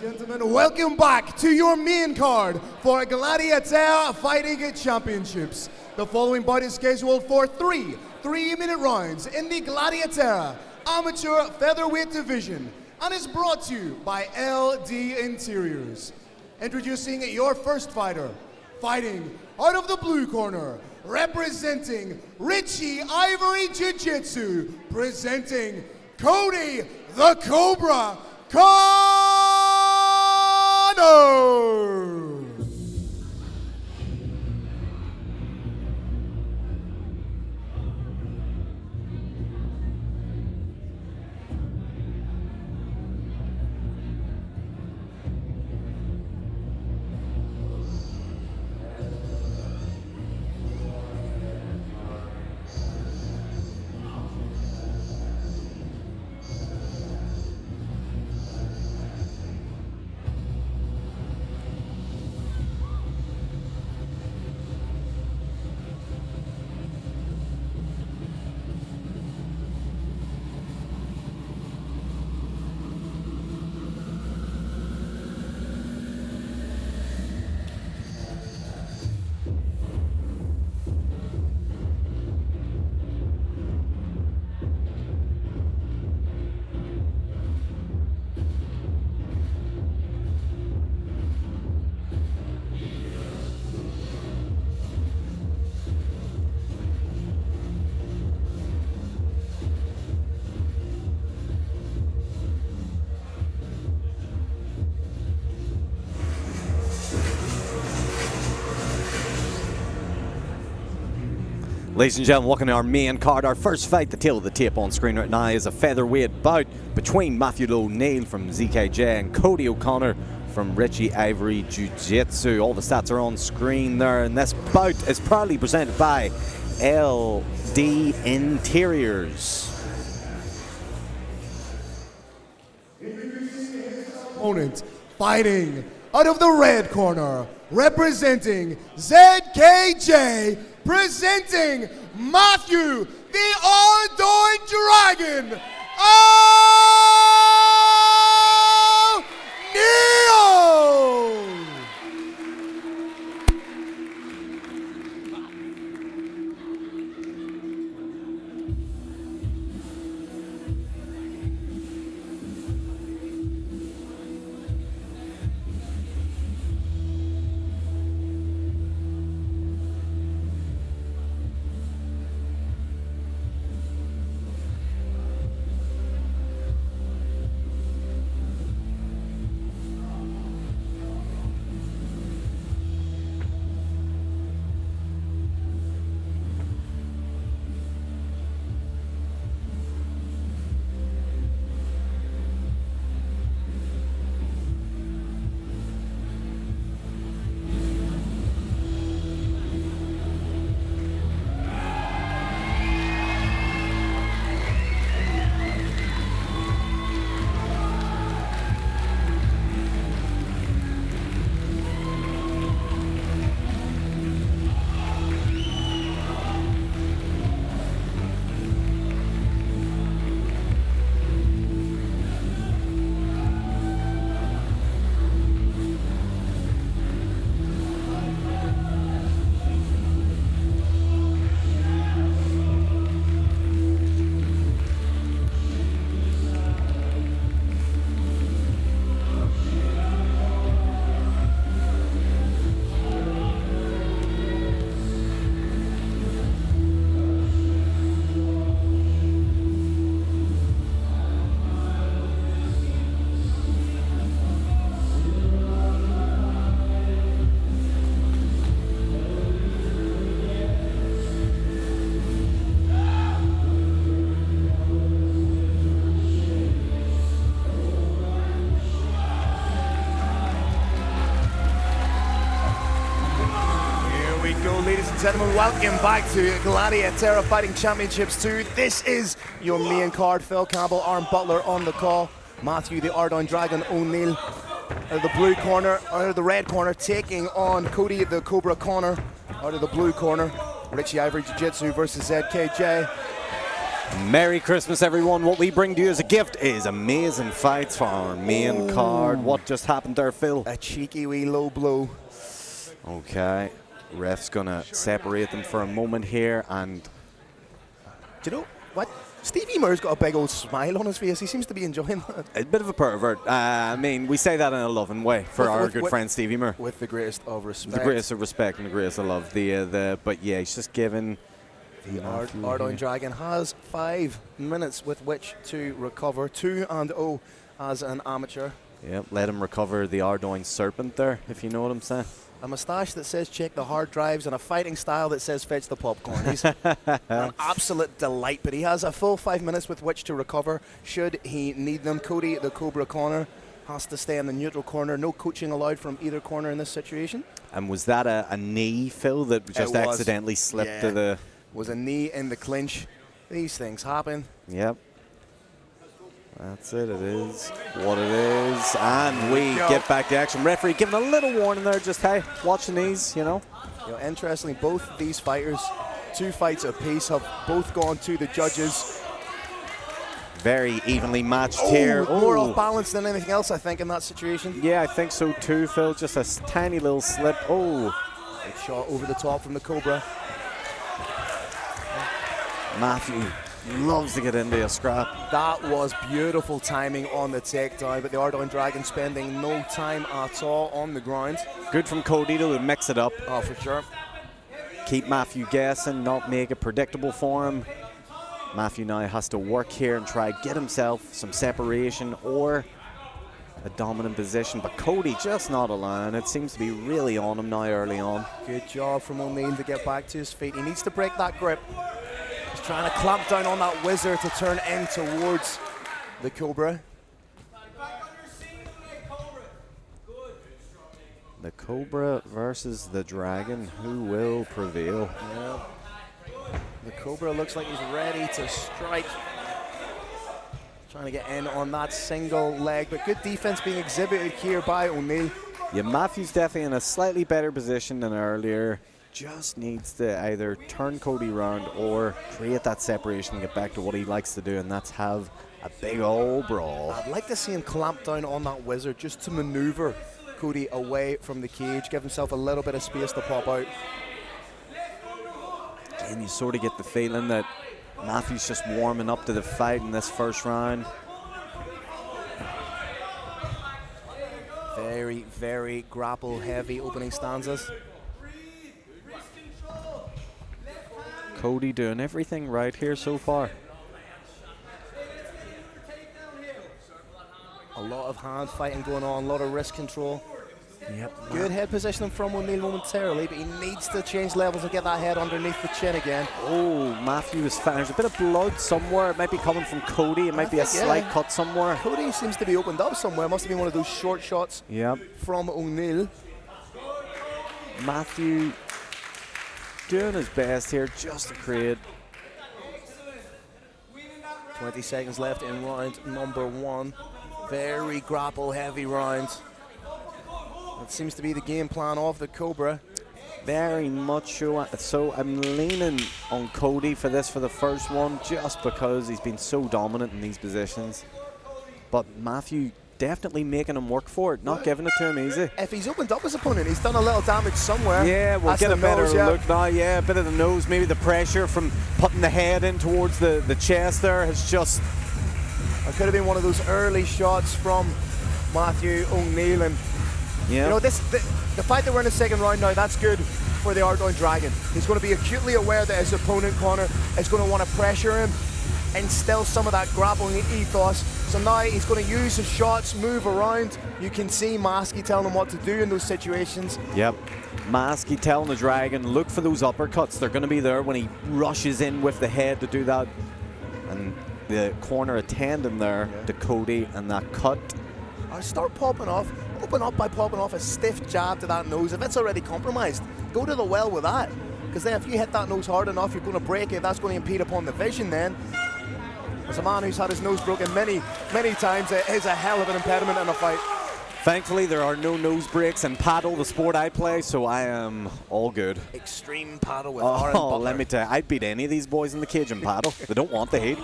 Gentlemen, welcome back to your main card for GladiatÉire Fighting Championships. The following bout is scheduled for three 3-minute rounds in the GladiatÉire Amateur Featherweight Division and is brought to you by LD Interiors. Introducing your first fighter, fighting out of the blue corner, representing Richie Ivory Jiu-Jitsu, presenting Cody the Cobra O'Connor. Ladies and gentlemen, welcome to our main card. Our first fight, the tail of the tape on screen right now, is a featherweight bout between Matthew O'Neill from ZKJ and Cody O'Connor from Richie Ivory Jiu-Jitsu. All the stats are on screen there, and this bout is proudly presented by LD Interiors. Opponent fighting out of the red corner, representing ZKJ, presenting Matthew the Ardougne Dragon O'Neill. Ladies and gentlemen, welcome back to GladiatÉire Fighting Championships 2. This is your main card. Phil Campbell, Aaron Butler on the call. Matthew the Ardougne Dragon O'Neill out of the blue corner, out of the red corner, taking on Cody the Cobra O'Connor out of the blue corner. Richie Ivory Jiu-Jitsu versus ZKJ. Merry Christmas, everyone. What we bring to you as a gift is amazing fights for our main card. What just happened there, Phil? A cheeky wee low blow. Okay. Ref's going to separate them for a moment here. And do you know what? Stevie Moore's got a big old smile on his face. He seems to be enjoying that. a bit of a pervert. I mean, we say that in a loving way for our good friend Stevie Moore. With the greatest of respect. The greatest of respect and the greatest of love. But yeah, he's just giving... The Ardougne Dragon has 5 minutes with which to recover. 2-0 as an amateur. Yep, let him recover the Ardougne Serpent there, if you know what I'm saying. A moustache that says check the hard drives and a fighting style that says fetch the popcorn. He's an absolute delight, but he has a full 5 minutes with which to recover should he need them. Cody the Cobra O'Connor has to stay in the neutral corner. No coaching allowed from either corner in this situation. And was that a knee, Phil, that just accidentally slipped to the... Was a knee in the clinch. These things happen. Yep. That's it. It is what it is. And we get back to action. Referee giving a little warning there. Just, hey, watch the knees, you know. Interestingly, both these fighters, 2 fights apiece, have both gone to the judges. Very evenly matched here. More off balance than anything else, I think, in that situation. Yeah, I think so too, Phil. Just a tiny little slip. Oh. Big shot over the top from the Cobra. Matthew loves to get into a scrap. That was beautiful timing on the takedown, but the Ardougne Dragon spending no time at all on the ground. Good from Cody to mix it up. Oh, for sure. Keep Matthew guessing, not make it predictable for him. Matthew now has to work here and try get himself some separation or a dominant position, but Cody just not allowing. It seems to be really on him now early on. Good job from O'Neill to get back to his feet. He needs to break that grip. He's trying to clamp down on that wizard to turn in towards the Cobra. The Cobra versus the Dragon. Who will prevail? Yeah. The Cobra looks like he's ready to strike. Trying to get in on that single leg, but good defense being exhibited here by O'Neill. Yeah, Matthew's definitely in a slightly better position than earlier. Just needs to either turn Cody around or create that separation and get back to what he likes to do, and that's have a big old brawl. I'd like to see him clamp down on that wizard just to maneuver Cody away from the cage, give himself a little bit of space to pop out. And you sort of get the feeling that Matthew's just warming up to the fight in this first round. Very, very grapple heavy opening stanzas. Cody doing everything right here so far. A lot of hand fighting going on, a lot of wrist control. Yep. Good head positioning from O'Neill momentarily, but he needs to change levels and get that head underneath the chin again. Oh, Matthew is fine. There's a bit of blood somewhere. It might be coming from Cody. It might be a slight cut somewhere. Cody seems to be opened up somewhere. It must have been one of those short shots from O'Neill. Matthew doing his best here just to create. 20 seconds left in round number 1. Very grapple heavy round. That seems to be the game plan of the Cobra. Very much so. So I'm leaning on Cody for this for the first one just because he's been so dominant in these positions. But Matthew definitely making him work for it, not giving it to him easy. If he's opened up his opponent, he's done a little damage somewhere. Yeah, we'll get a better look now. Yeah, a bit of the nose, maybe the pressure from putting the head in towards the chest there has just... It could have been one of those early shots from Matthew O'Neill. And you know, the fact that we're in the second round now, that's good for the Ardougne Dragon. He's going to be acutely aware that his opponent, Connor, is going to want to pressure him, instill some of that grappling ethos. So now he's going to use his shots, move around. You can see Maskey telling him what to do in those situations. Yep. Maskey telling the Dragon, look for those uppercuts. They're going to be there when he rushes in with the head to do that. And the corner attending there to Cody, and that cut. Start popping off. Open up by popping off a stiff jab to that nose. If it's already compromised, go to the well with that. Because then if you hit that nose hard enough, you're going to break it. That's going to impede upon the vision then. As a man who's had his nose broken many, many times, it is a hell of an impediment in a fight. Thankfully, there are no nose breaks in paddle, the sport I play, so I am all good. Extreme paddle with Aaron Oh, Butler. let me tell you, I'd beat any of these boys in the cage in paddle. They don't want the heat.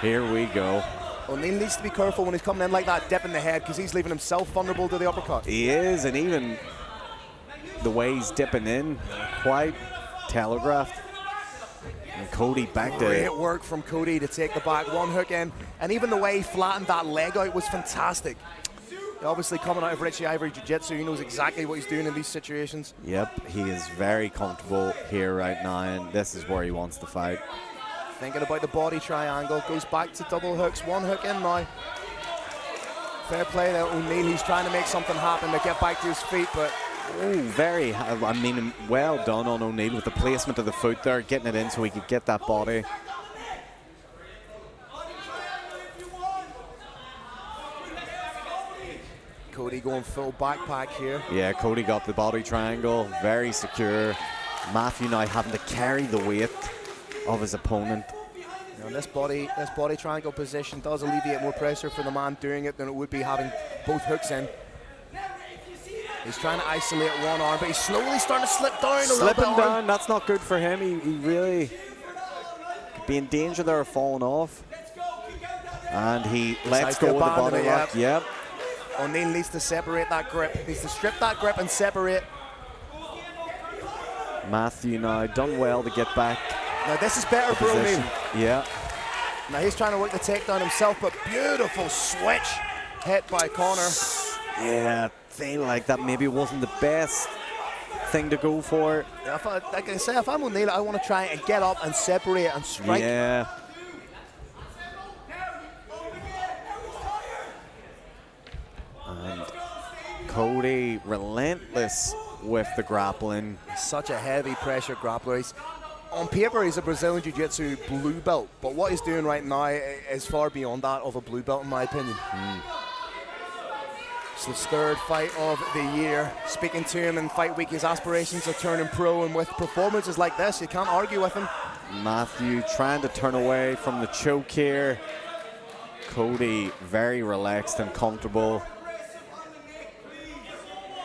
Here we go. O'Neill needs to be careful when he's coming in like that, dipping the head, because he's leaving himself vulnerable to the uppercut. He is, and even the way he's dipping in, quite telegraphed. And Cody back to... Great work from Cody to take the back one hook in, and even the way he flattened that leg out was fantastic. Obviously coming out of Richie Ivory Jiu-Jitsu, he knows exactly what he's doing in these situations. Yep, he is very comfortable here right now, and this is where he wants to fight. Thinking about the body triangle, goes back to double hooks, one hook in now. Fair play there, O'Neill, he's trying to make something happen to get back to his feet, but... Oh, very, I mean, well done on O'Neill with the placement of the foot there, getting it in so he could get that body. Cody going full backpack here. Yeah, Cody got the body triangle, very secure. Matthew now having to carry the weight of his opponent. Now this body triangle position does alleviate more pressure for the man doing it than it would be having both hooks in. He's trying to isolate one arm, but he's slowly starting to slip down a little bit. Slipping down, that's not good for him. He really could be in danger there of falling off. And he lets go of the body lock. Yep. O'Neill needs to separate that grip. Needs to strip that grip and separate. Matthew now done well to get back. Now this is better for O'Neill. Yeah. Now he's trying to work the takedown himself, but beautiful switch hit by Connor. Yeah, feel like that maybe wasn't the best thing to go for. Yeah, like I say, if I'm O'Neill, I want to try and get up and separate and strike. Yeah. And Cody relentless with the grappling. Such a heavy pressure grappler. On paper, he's a Brazilian Jiu-Jitsu blue belt, but what he's doing right now is far beyond that of a blue belt, in my opinion. It's his third fight of the year. Speaking to him in fight week, his aspirations are turning pro, and with performances like this, you can't argue with him. Matthew trying to turn away from the choke here. Cody very relaxed and comfortable.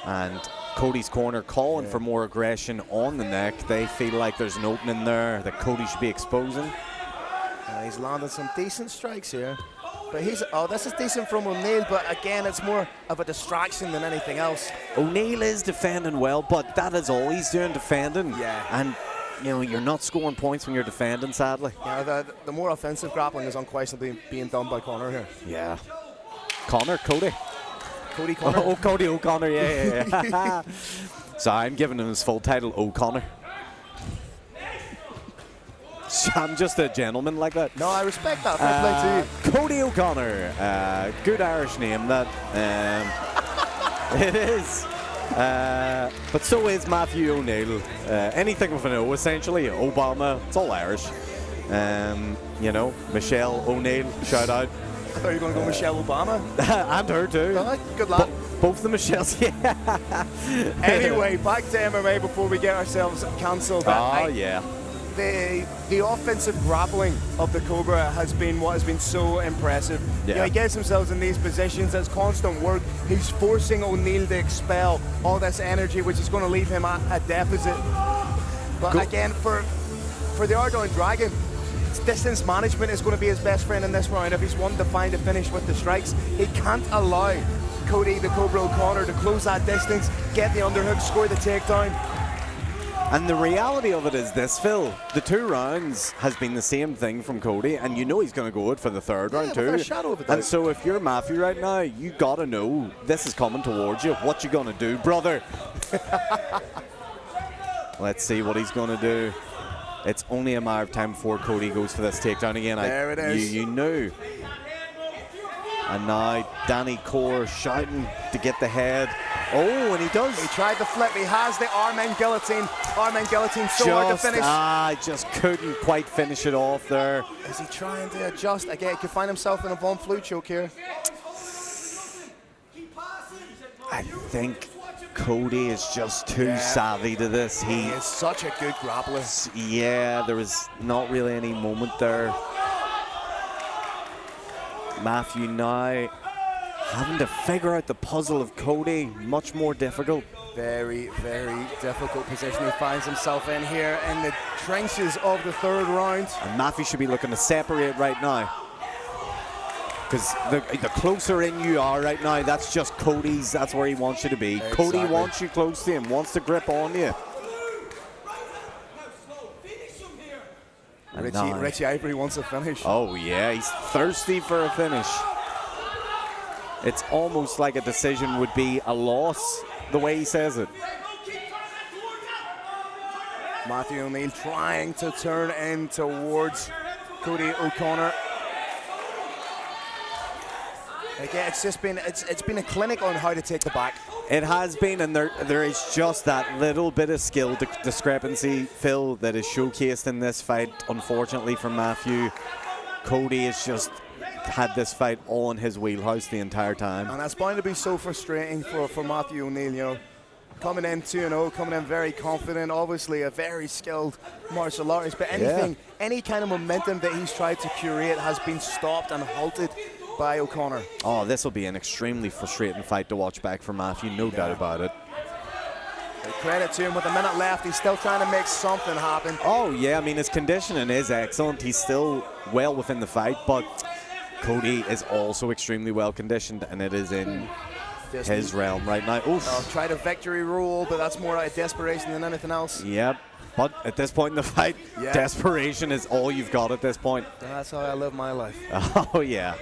And Cody's corner calling for more aggression on the neck. They feel like there's an opening there that Cody should be exposing. He's landed some decent strikes here. But this is decent from O'Neill, but again, it's more of a distraction than anything else. O'Neill is defending well, but that is all he's doing, defending. Yeah. And, you know, you're not scoring points when you're defending, sadly. Yeah, the more offensive grappling is unquestionably being done by Connor here. Yeah. Cody. Cody Connor. Oh, Cody O'Connor, yeah. So I'm giving him his full title, O'Connor. I'm just a gentleman like that. No, I respect that. Fair play to you. Cody O'Connor, good Irish name that. It is. But so is Matthew O'Neill. Anything with an O, essentially. Obama, it's all Irish. You know, Michelle O'Neill, shout out. I thought you were going to go Michelle Obama. And her too. Good lad. Both the Michelles, yeah. Anyway, back to MMA before we get ourselves cancelled. Yeah. The offensive grappling of the Cobra has been what has been so impressive. Yeah. You know, he gets himself in these positions. It's constant work. He's forcing O'Neill to expel all this energy, which is going to leave him at a deficit. But again, for the Ardougne Dragon, distance management is going to be his best friend in this round. If he's wanting to find a finish with the strikes, he can't allow Cody the Cobra O'Connor to close that distance, get the underhook, score the takedown. And the reality of it is this, Phil. The 2 rounds has been the same thing from Cody, and you know he's going to go out for the 3rd round too. Without a shadow of a doubt. And so if you're Matthew right now, you got to know this is coming towards you. What you going to do, brother? Let's see what he's going to do. It's only a matter of time before Cody goes for this takedown again. There it is. You knew. And now Danny Core shouting to get the head. Oh, and he does. He tried the flip. He has the arm end guillotine. Arm end guillotine, so hard to finish. Just couldn't quite finish it off there. Is he trying to adjust? Again, he could find himself in a Von Flue choke here. I think Cody is just too savvy to this. He is such a good grappler. Yeah, there was not really any moment there. Matthew now having to figure out the puzzle of Cody, much more difficult. Very, very difficult position he finds himself in here in the trenches of the third round. And Matthew should be looking to separate right now. Because the closer in you are right now, that's just Cody's, that's where he wants you to be. Exactly. Cody wants you close to him, wants to grip on you. Richie Ivory wants a finish. Oh yeah, he's thirsty for a finish. It's almost like a decision would be a loss, the way he says it. Matthew O'Neill trying to turn in towards Cody O'Connor. Again, it's been a clinic on how to take the back. It has been, and there is just that little bit of skill discrepancy, Phil, that is showcased in this fight, unfortunately, for Matthew. Cody has just had this fight all in his wheelhouse the entire time. And that's bound to be so frustrating for Matthew O'Neill, you know. Coming in 2-0, coming in very confident, obviously a very skilled martial artist, but any kind of momentum that he's tried to curate has been stopped and halted by O'Connor. Oh, this will be an extremely frustrating fight to watch back for Matthew, no doubt about it. Credit to him, with a minute left, he's still trying to make something happen. Oh yeah, I mean, his conditioning is excellent. He's still well within the fight, but Cody is also extremely well conditioned, and it is in his realm right now. Tried a victory roll, but that's more out of desperation than anything else. Yep. But at this point in the fight, desperation is all you've got at this point. That's how I live my life. Oh yeah.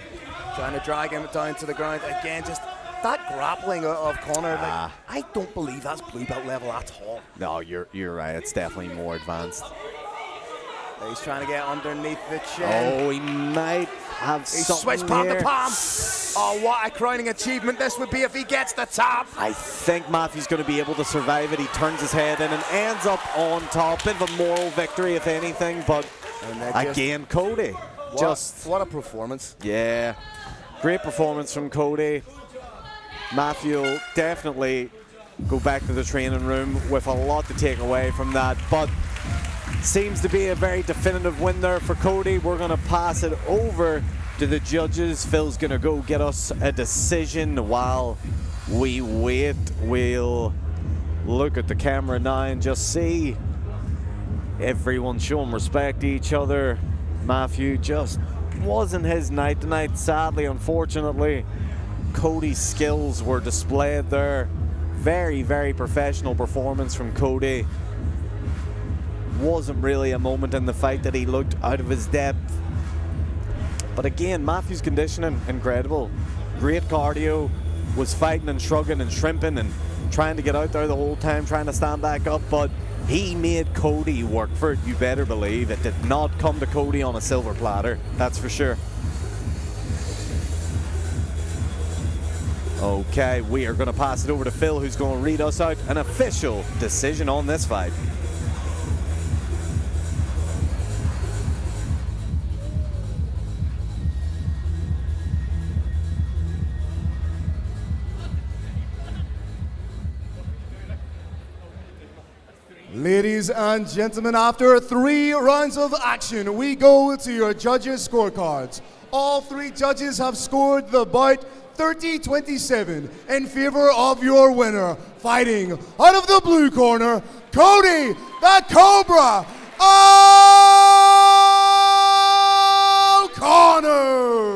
Trying to drag him down to the ground again. Just that grappling of Connor. Like, I don't believe that's blue belt level at all. No, you're right. It's definitely more advanced. He's trying to get underneath the chin. Oh, he might have something switched palm here. to palm. Oh, what a crowning achievement this would be if he gets the top. I think Matthew's going to be able to survive it. He turns his head in and ends up on top. Bit of a moral victory, if anything, but again, Cody. What a performance. Yeah, great performance from Cody. Matthew will definitely go back to the training room with a lot to take away from that, but seems to be a very definitive win there for Cody. We're going to pass it over to the judges. Phil's going to go get us a decision while we wait. We'll look at the camera now and just see everyone showing respect to each other. Matthew just wasn't his night tonight, sadly, unfortunately. Cody's skills were displayed there. Very, very professional performance from Cody. Wasn't really a moment in the fight that he looked out of his depth. But again, Matthew's conditioning, incredible. Great cardio, was fighting and shrugging and shrimping and trying to get out there the whole time, trying to stand back up, but he made Cody work for it, you better believe. It did not come to Cody on a silver platter, that's for sure. Okay, we are going to pass it over to Phil, who's going to read us out an official decision on this fight. Ladies and gentlemen, after 3 rounds of action, we go to your judges' scorecards. All 3 judges have scored the bout 30-27 in favor of your winner. Fighting out of the blue corner, Cody the Cobra O'Connor.